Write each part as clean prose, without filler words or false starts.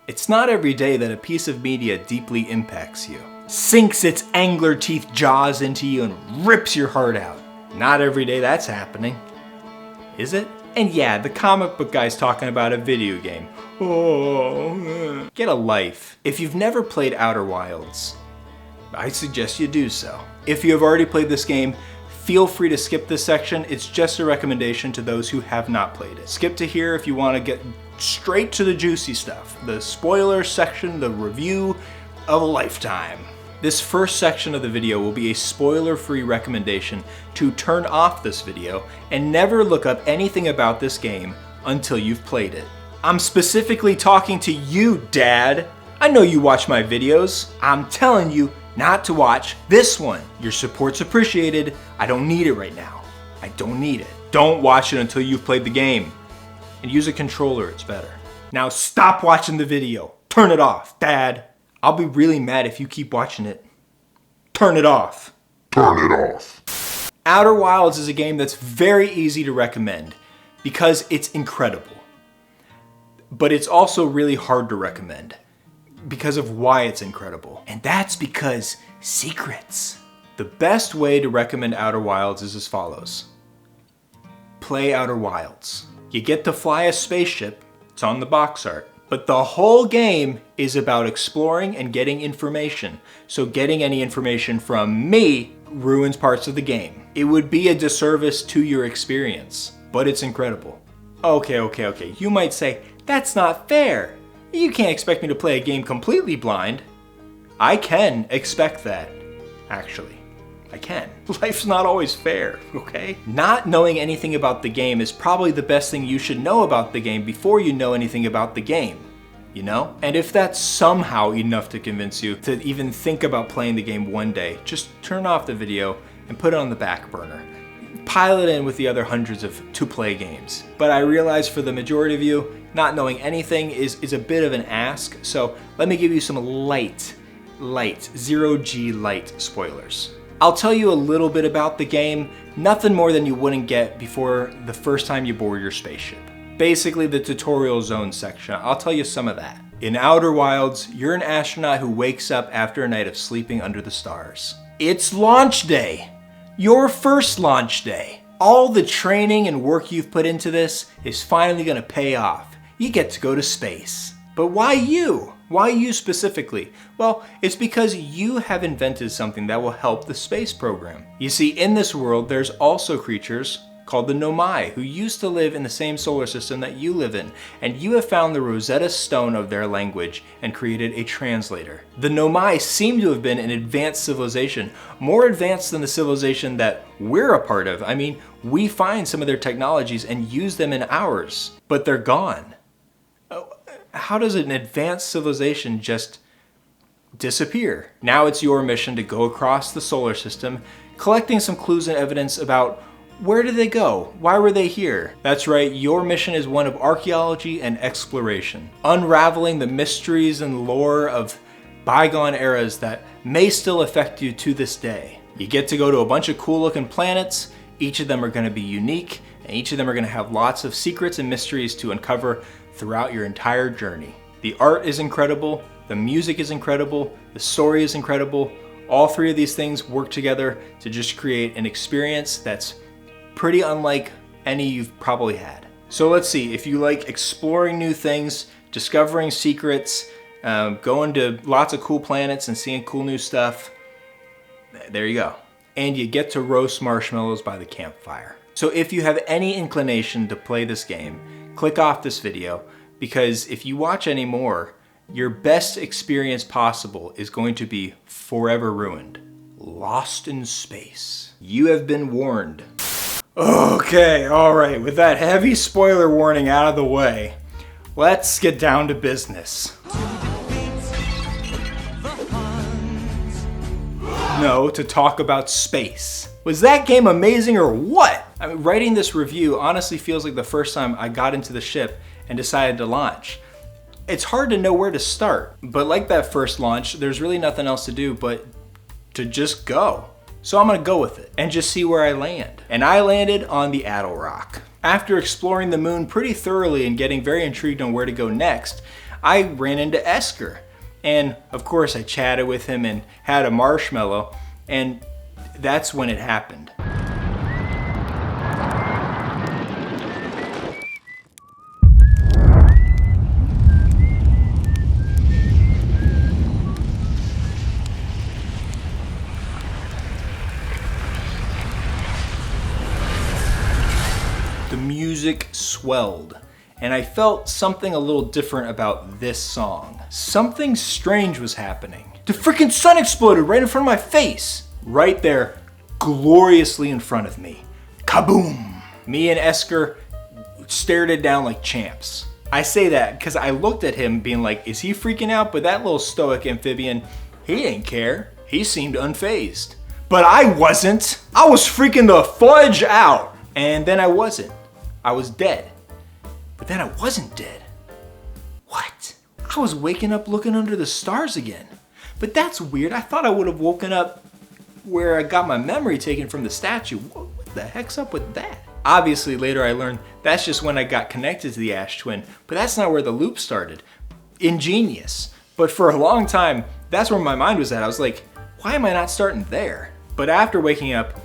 It's not every day that a piece of media deeply impacts you, sinks its angler teeth jaws into you and rips your heart out. Not every day that's happening, is it? And yeah, the comic book guy's talking about a video game. Oh, get a life. If you've never played Outer Wilds, I suggest you do so. If you have already played this game, feel free to skip this section. It's just a recommendation to those who have not played it. Skip to here if you want to get straight to the juicy stuff. The spoiler section, the review of a lifetime. This first section of the video will be a spoiler-free recommendation to turn off this video and never look up anything about this game until you've played it. I'm specifically talking to you, Dad. I know you watch my videos. I'm telling you not to watch this one. Your support's appreciated. I don't need it right now. I don't need it. Don't watch it until you've played the game. And use a controller, it's better. Now stop watching the video. Turn it off, Dad. I'll be really mad if you keep watching it. Turn it off. Turn it off. Outer Wilds is a game that's very easy to recommend because it's incredible. But it's also really hard to recommend because of why it's incredible. And that's because secrets. The best way to recommend Outer Wilds is as follows. Play Outer Wilds. You get to fly a spaceship, it's on the box art. But the whole game is about exploring and getting information. So getting any information from me ruins parts of the game. It would be a disservice to your experience, but it's incredible. Okay. You might say, that's not fair. You can't expect me to play a game completely blind. I can expect that, actually. I can. Life's not always fair, okay? Not knowing anything about the game is probably the best thing you should know about the game before you know anything about the game, you know? And if that's somehow enough to convince you to even think about playing the game one day, just turn off the video and put it on the back burner. Pile it in with the other hundreds of to-play games. But I realize for the majority of you, not knowing anything is a bit of an ask, so let me give you some light, zero-G light spoilers. I'll tell you a little bit about the game, nothing more than you wouldn't get before the first time you board your spaceship. Basically the tutorial zone section, I'll tell you some of that. In Outer Wilds, you're an astronaut who wakes up after a night of sleeping under the stars. It's launch day! Your first launch day! All the training and work you've put into this is finally gonna pay off. You get to go to space. But why you? Why you specifically? Well, it's because you have invented something that will help the space program. You see, in this world, there's also creatures called the Nomai who used to live in the same solar system that you live in, and you have found the Rosetta Stone of their language and created a translator. The Nomai seem to have been an advanced civilization, more advanced than the civilization that we're a part of. I mean, we find some of their technologies and use them in ours, but they're gone. How does an advanced civilization just disappear? Now it's your mission to go across the solar system, collecting some clues and evidence about where did they go? Why were they here? That's right, your mission is one of archaeology and exploration, unraveling the mysteries and lore of bygone eras that may still affect you to this day. You get to go to a bunch of cool looking planets. Each of them are going to be unique, and each of them are going to have lots of secrets and mysteries to uncover throughout your entire journey. The art is incredible, the music is incredible, the story is incredible. All three of these things work together to just create an experience that's pretty unlike any you've probably had. So let's see, if you like exploring new things, discovering secrets, going to lots of cool planets and seeing cool new stuff, there you go. And you get to roast marshmallows by the campfire. So if you have any inclination to play this game, click off this video, because if you watch any more, your best experience possible is going to be forever ruined. Lost in space. You have been warned. Okay, alright, with that heavy spoiler warning out of the way, let's get down to business. No, to talk about space. Was that game amazing or what? I mean, writing this review honestly feels like the first time I got into the ship and decided to launch. It's hard to know where to start, but like that first launch, there's really nothing else to do but to just go. So I'm gonna go with it and just see where I land. And I landed on the Addle Rock. After exploring the moon pretty thoroughly and getting very intrigued on where to go next, I ran into Esker. And of course I chatted with him and had a marshmallow, and that's when it happened. The music swelled, and I felt something a little different about this song. Something strange was happening. The freaking sun exploded right in front of my face. Right there, gloriously in front of me. Kaboom! Me and Esker stared it down like champs. I say that because I looked at him being like, is he freaking out? But that little stoic amphibian, he didn't care. He seemed unfazed. But I wasn't. I was freaking the fudge out. And then I wasn't. I was dead. But then I wasn't dead. What? I was waking up looking under the stars again. But that's weird. I thought I would have woken up where I got my memory taken from the statue. What the heck's up with that? Obviously, later I learned that's just when I got connected to the Ash Twin, but that's not where the loop started. Ingenious. But for a long time, that's where my mind was at. I was like, why am I not starting there? But after waking up,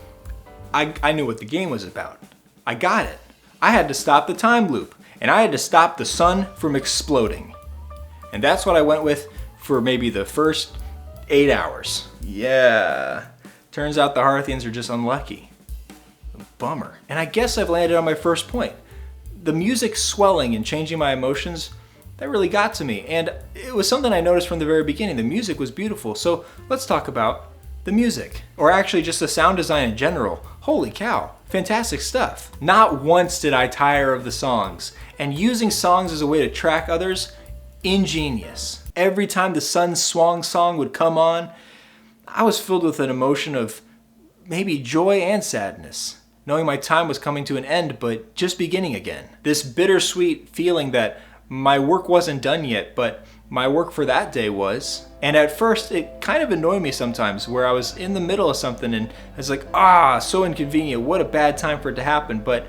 I knew what the game was about. I got it. I had to stop the time loop, and I had to stop the sun from exploding. And that's what I went with for maybe the first 8 hours. Yeah. Turns out the Hearthians are just unlucky. Bummer. And I guess I've landed on my first point. The music swelling and changing my emotions, that really got to me. And it was something I noticed from the very beginning. The music was beautiful. So let's talk about the music. Or actually just the sound design in general. Holy cow. Fantastic stuff. Not once did I tire of the songs. And using songs as a way to track others, ingenious. Every time the Sun Swung song would come on, I was filled with an emotion of maybe joy and sadness, knowing my time was coming to an end, but just beginning again. This bittersweet feeling that my work wasn't done yet, but my work for that day was. And at first, it kind of annoyed me sometimes, where I was in the middle of something and I was like, so inconvenient, what a bad time for it to happen. But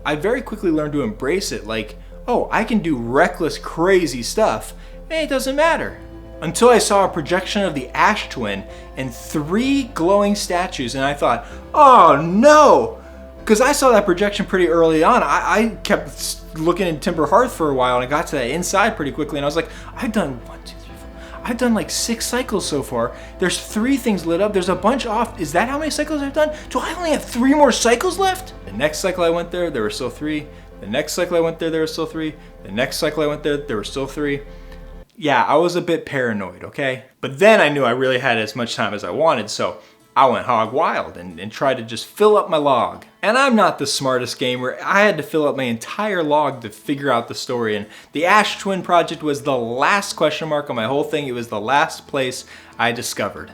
I very quickly learned to embrace it, like, oh, I can do reckless, crazy stuff, and it doesn't matter. Until I saw a projection of the Ash Twin and 3 glowing statues, and I thought, oh no! Because I saw that projection pretty early on. I kept looking in Timber Hearth for a while, and I got to that inside pretty quickly, and I was like, I've done 1, 2, 3, 4. I've done like 6 cycles so far. There's 3 things lit up. There's a bunch off. Is that how many cycles I've done? Do I only have 3 more cycles left? The next cycle I went there were still 3. The next cycle I went there were still 3. The next cycle I went there were still 3. Yeah, I was a bit paranoid, okay? But then I knew I really had as much time as I wanted, so I went hog wild and tried to just fill up my log. And I'm not the smartest gamer. I had to fill up my entire log to figure out the story, and the Ash Twin project was the last question mark on my whole thing. It was the last place I discovered.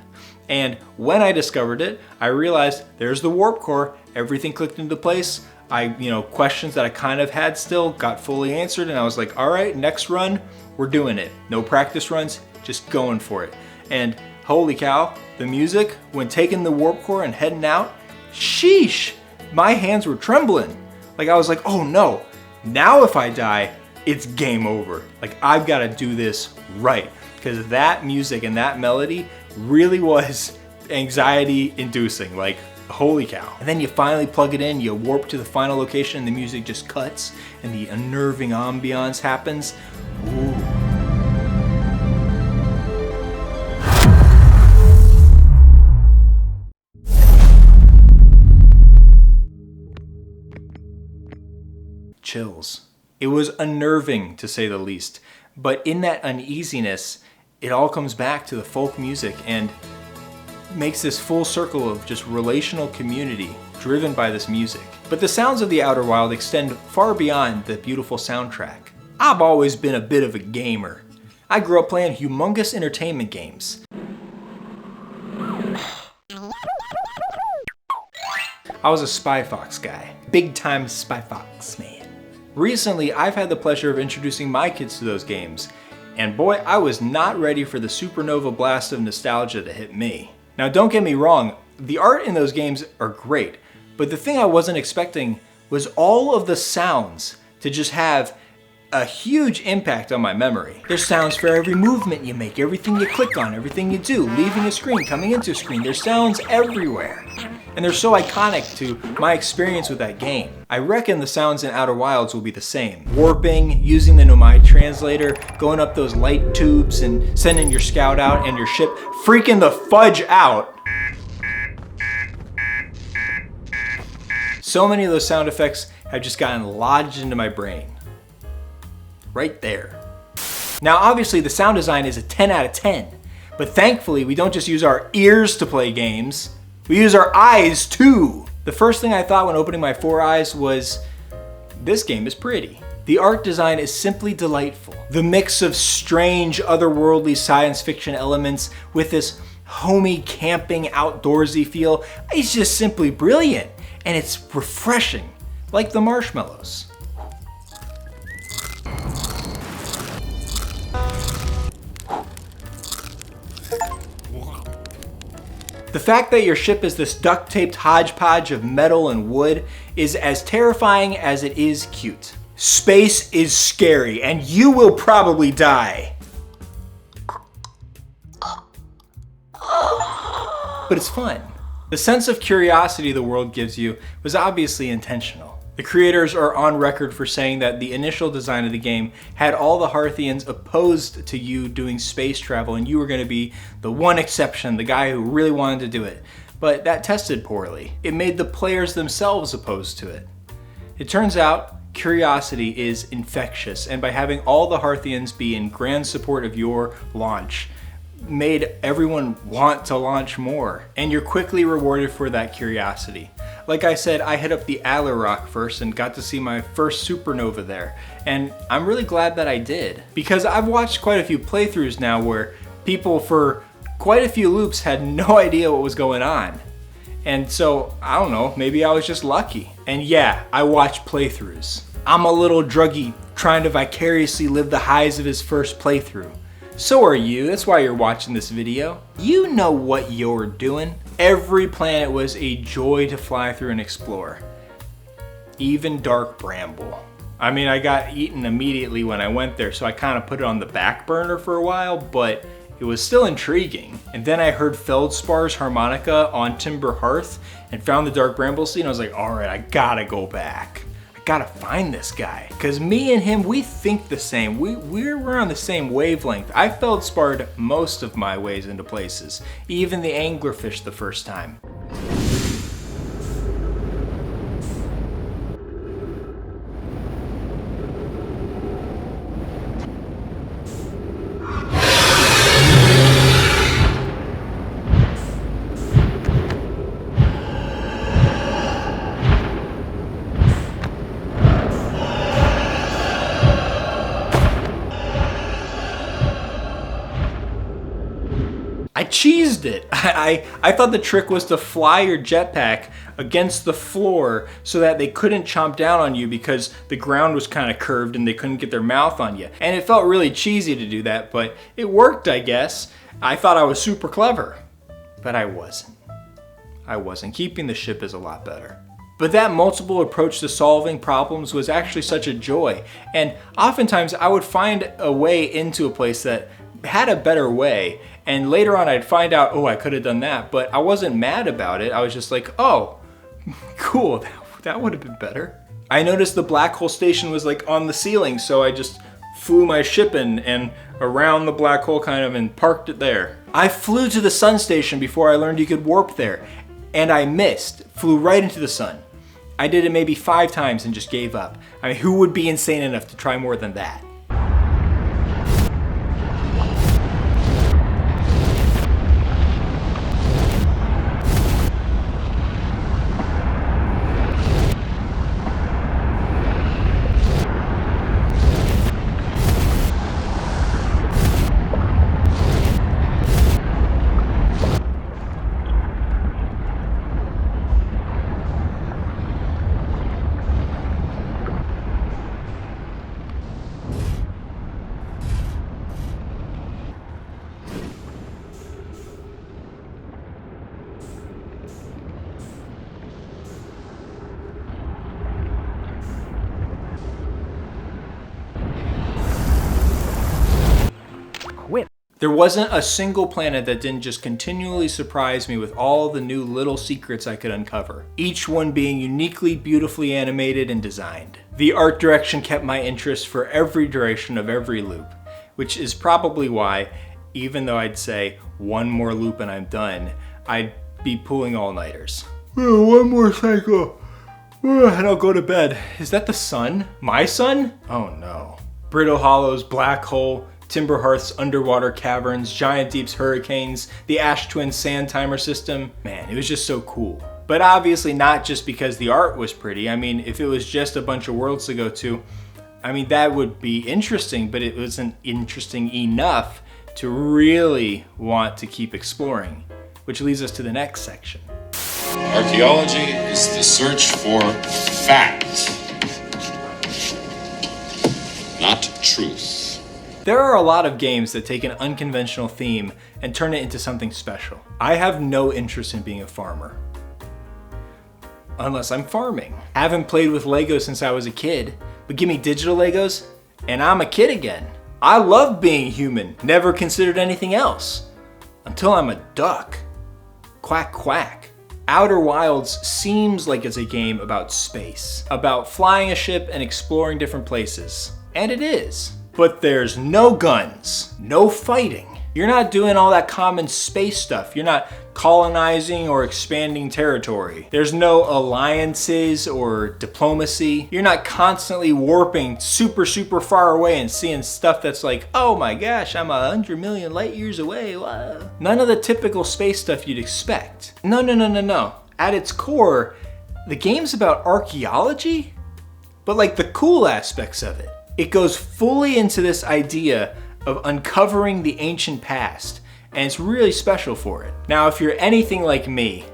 And when I discovered it, I realized there's the warp core. Everything clicked into place. Questions that I kind of had still got fully answered, and I was like, all right, next run, we're doing it. No practice runs, just going for it. And holy cow, the music, when taking the warp core and heading out, sheesh, my hands were trembling. Like I was like, oh no, now if I die, it's game over. Like I've got to do this right. Because that music and that melody really was anxiety inducing. Like, holy cow. And then you finally plug it in, you warp to the final location, and the music just cuts and the unnerving ambiance happens. Ooh. Chills. It was unnerving to say the least, but in that uneasiness, it all comes back to the folk music and makes this full circle of just relational community driven by this music. But the sounds of the Outer Wild extend far beyond the beautiful soundtrack. I've always been a bit of a gamer. I grew up playing humongous entertainment games. I was a Spy Fox guy. Big time Spy Fox man. Recently, I've had the pleasure of introducing my kids to those games, and boy, I was not ready for the supernova blast of nostalgia to hit me. Now don't get me wrong, the art in those games are great, but the thing I wasn't expecting was all of the sounds to just have a huge impact on my memory. There's sounds for every movement you make, everything you click on, everything you do, leaving a screen, coming into a screen. There's sounds everywhere. And they're so iconic to my experience with that game. I reckon the sounds in Outer Wilds will be the same. Warping, using the Nomai translator, going up those light tubes and sending your scout out and your ship freaking the fudge out. So many of those sound effects have just gotten lodged into my brain. Right there. Now obviously the sound design is a 10 out of 10, but thankfully we don't just use our ears to play games, we use our eyes too. The first thing I thought when opening my 4 eyes was, this game is pretty. The art design is simply delightful. The mix of strange, otherworldly science fiction elements with this homey, camping, outdoorsy feel is just simply brilliant, and it's refreshing, like the marshmallows. The fact that your ship is this duct-taped hodgepodge of metal and wood is as terrifying as it is cute. Space is scary, and you will probably die. But it's fun. The sense of curiosity the world gives you was obviously intentional. The creators are on record for saying that the initial design of the game had all the Hearthians opposed to you doing space travel, and you were going to be the one exception, the guy who really wanted to do it. But that tested poorly. It made the players themselves opposed to it. It turns out curiosity is infectious, and by having all the Hearthians be in grand support of your launch, made everyone want to launch more, and you're quickly rewarded for that curiosity. Like I said, I hit up the Adler Rock first and got to see my first supernova there, and I'm really glad that I did, because I've watched quite a few playthroughs now where people for quite a few loops had no idea what was going on. And so, I don't know, maybe I was just lucky. And yeah, I watch playthroughs. I'm a little druggy trying to vicariously live the highs of his first playthrough. So are you, that's why you're watching this video. You know what you're doing. Every planet was a joy to fly through and explore. Even Dark Bramble. I mean, I got eaten immediately when I went there, so I kind of put it on the back burner for a while, but it was still intriguing. And then I heard Feldspar's harmonica on Timber Hearth and found the Dark Bramble scene. I was like, all right, I gotta go back. Gotta find this guy, because me and him, we think the same. We're on the same wavelength. I feldsparred most of my ways into places, even the anglerfish the first time. I cheesed it. I thought the trick was to fly your jetpack against the floor so that they couldn't chomp down on you because the ground was kind of curved and they couldn't get their mouth on you. And it felt really cheesy to do that, but it worked, I guess. I thought I was super clever, but I wasn't. Keeping the ship is a lot better. But that multiple approach to solving problems was actually such a joy. And oftentimes I would find a way into a place that had a better way, and later on I'd find out, oh, I could have done that, but I wasn't mad about it. I was just like, oh, cool, that would have been better. I noticed the black hole station was like on the ceiling, so I just flew my ship in and around the black hole kind of and parked it there. I flew to the sun station before I learned you could warp there, and I missed, flew right into the sun. I did it maybe 5 times and just gave up. I mean, who would be insane enough to try more than that? There wasn't a single planet that didn't just continually surprise me with all the new little secrets I could uncover, each one being uniquely beautifully animated and designed. The art direction kept my interest for every duration of every loop, which is probably why, even though I'd say one more loop and I'm done, I'd be pulling all-nighters. One more cycle, and I'll go to bed. Is that the sun? My sun? Oh no. Brittle Hollows, Black Hole, Timber Hearth's underwater caverns, Giant Deep's hurricanes, the Ash Twin sand timer system. Man, it was just so cool. But obviously not just because the art was pretty. I mean, if it was just a bunch of worlds to go to, I mean, that would be interesting, but it wasn't interesting enough to really want to keep exploring, which leads us to the next section. Archaeology is the search for fact, not truth. There are a lot of games that take an unconventional theme and turn it into something special. I have no interest in being a farmer. Unless I'm farming. I haven't played with Legos since I was a kid, but give me digital Legos and I'm a kid again. I love being human, never considered anything else. Until I'm a duck. Quack quack. Outer Wilds seems like it's a game about space, about flying a ship and exploring different places. And it is. But there's no guns, no fighting. You're not doing all that common space stuff. You're not colonizing or expanding territory. There's no alliances or diplomacy. You're not constantly warping super far away and seeing stuff that's like, oh my gosh, I'm 100 million light years away. Wow. None of the typical space stuff you'd expect. No. At its core, the game's about archaeology, but like the cool aspects of it. It goes fully into this idea of uncovering the ancient past, and it's really special for it. Now, if you're anything like me,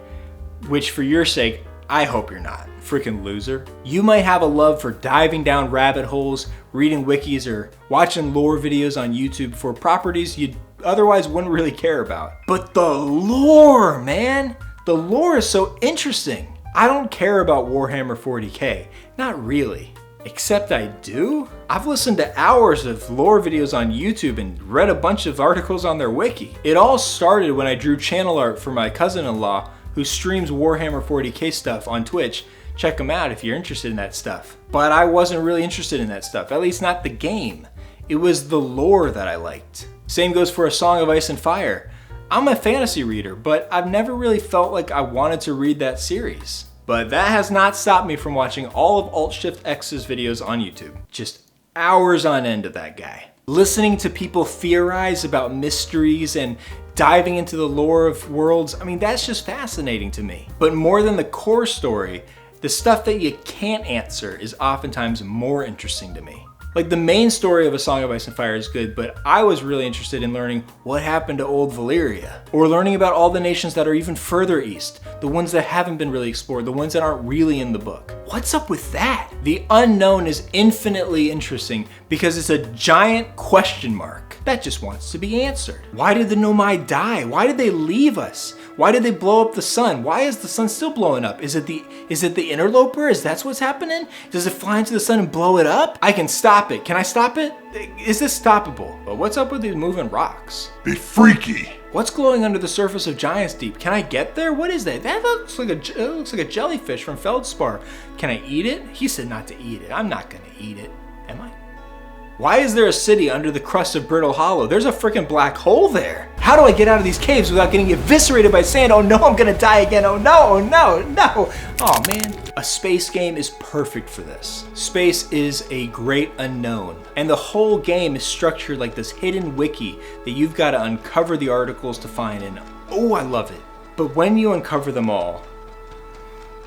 which for your sake, I hope you're not, freaking loser, you might have a love for diving down rabbit holes, reading wikis, or watching lore videos on YouTube for properties you otherwise wouldn't really care about. But the lore, man! The lore is so interesting. I don't care about Warhammer 40k, not really. Except I do? I've listened to hours of lore videos on YouTube and read a bunch of articles on their wiki. It all started when I drew channel art for my cousin-in-law who streams Warhammer 40k stuff on Twitch. Check him out if you're interested in that stuff. But I wasn't really interested in that stuff, at least not the game. It was the lore that I liked. Same goes for A Song of Ice and Fire. I'm a fantasy reader, but I've never really felt like I wanted to read that series. But that has not stopped me from watching all of Alt-Shift-X's videos on YouTube. Just hours on end of that guy. Listening to people theorize about mysteries and diving into the lore of worlds, I mean, that's just fascinating to me. But more than the core story, the stuff that you can't answer is oftentimes more interesting to me. Like the main story of A Song of Ice and Fire is good, but I was really interested in learning what happened to old Valyria, or learning about all the nations that are even further east, the ones that haven't been really explored, the ones that aren't really in the book. What's up with that? The unknown is infinitely interesting because it's a giant question mark that just wants to be answered. Why did the Nomai die? Why did they leave us? Why did they blow up the sun? Why is the sun still blowing up? Is it the interloper? Is that what's happening? Does it fly into the sun and blow it up? I can stop it. Can I stop it? Is this stoppable? But what's up with these moving rocks? They freaky. What's glowing under the surface of Giant's Deep? Can I get there? What is that? That looks like a jellyfish from Feldspar. Can I eat it? He said not to eat it. I'm not gonna eat it. Am I? Why is there a city under the crust of Brittle Hollow? There's a freaking black hole there. How do I get out of these caves without getting eviscerated by sand? Oh no, I'm gonna die again. Oh no, no, no. Oh man. A space game is perfect for this. Space is a great unknown. And the whole game is structured like this hidden wiki that you've got to uncover the articles to find, and oh, I love it. But when you uncover them all,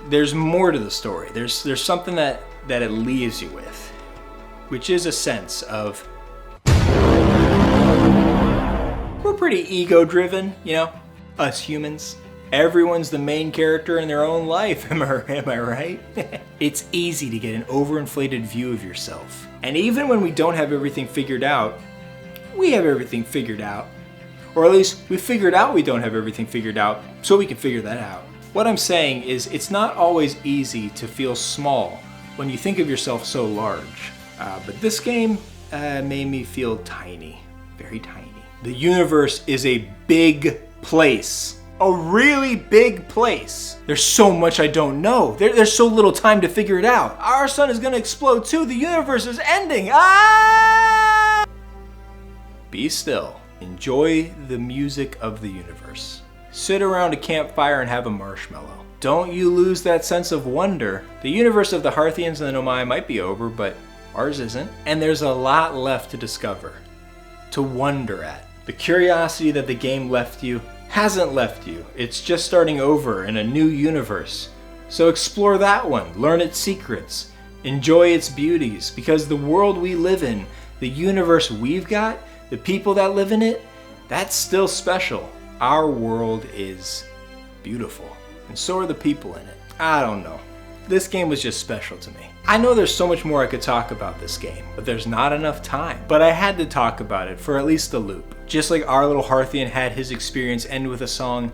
there's more to the story. There's something that it leaves you with, which is a sense of, we're pretty ego-driven, you know, us humans. Everyone's the main character in their own life, am I right? It's easy to get an overinflated view of yourself. And even when we don't have everything figured out, we have everything figured out. Or at least we figured out we don't have everything figured out, so we can figure that out. What I'm saying is it's not always easy to feel small when you think of yourself so large. But this game made me feel tiny, very tiny. The universe is a big place. A really big place. There's so much I don't know. There's so little time to figure it out. Our sun is gonna explode too. The universe is ending. Ah! Be still. Enjoy the music of the universe. Sit around a campfire and have a marshmallow. Don't you lose that sense of wonder. The universe of the Harthians and the Nomai might be over, but ours isn't. And there's a lot left to discover, to wonder at. The curiosity that the game left you hasn't left you. It's just starting over in a new universe. So explore that one, learn its secrets, enjoy its beauties, because the world we live in, the universe we've got, the people that live in it, that's still special. Our world is beautiful, and so are the people in it. I don't know. This game was just special to me. I know there's so much more I could talk about this game, but there's not enough time. But I had to talk about it for at least a loop. Just like our little Harthian had his experience end with a song,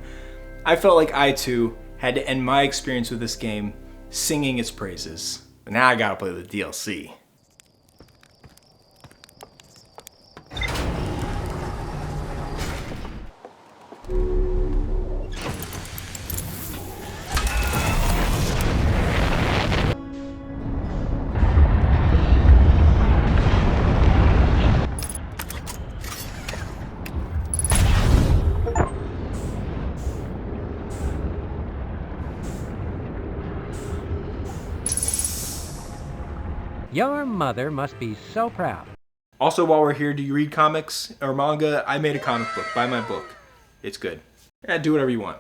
I felt like I too had to end my experience with this game singing its praises. But now I gotta play the DLC. Your mother must be so proud. Also, while we're here, do you read comics or manga? I made a comic book. Buy my book. It's good. Do whatever you want.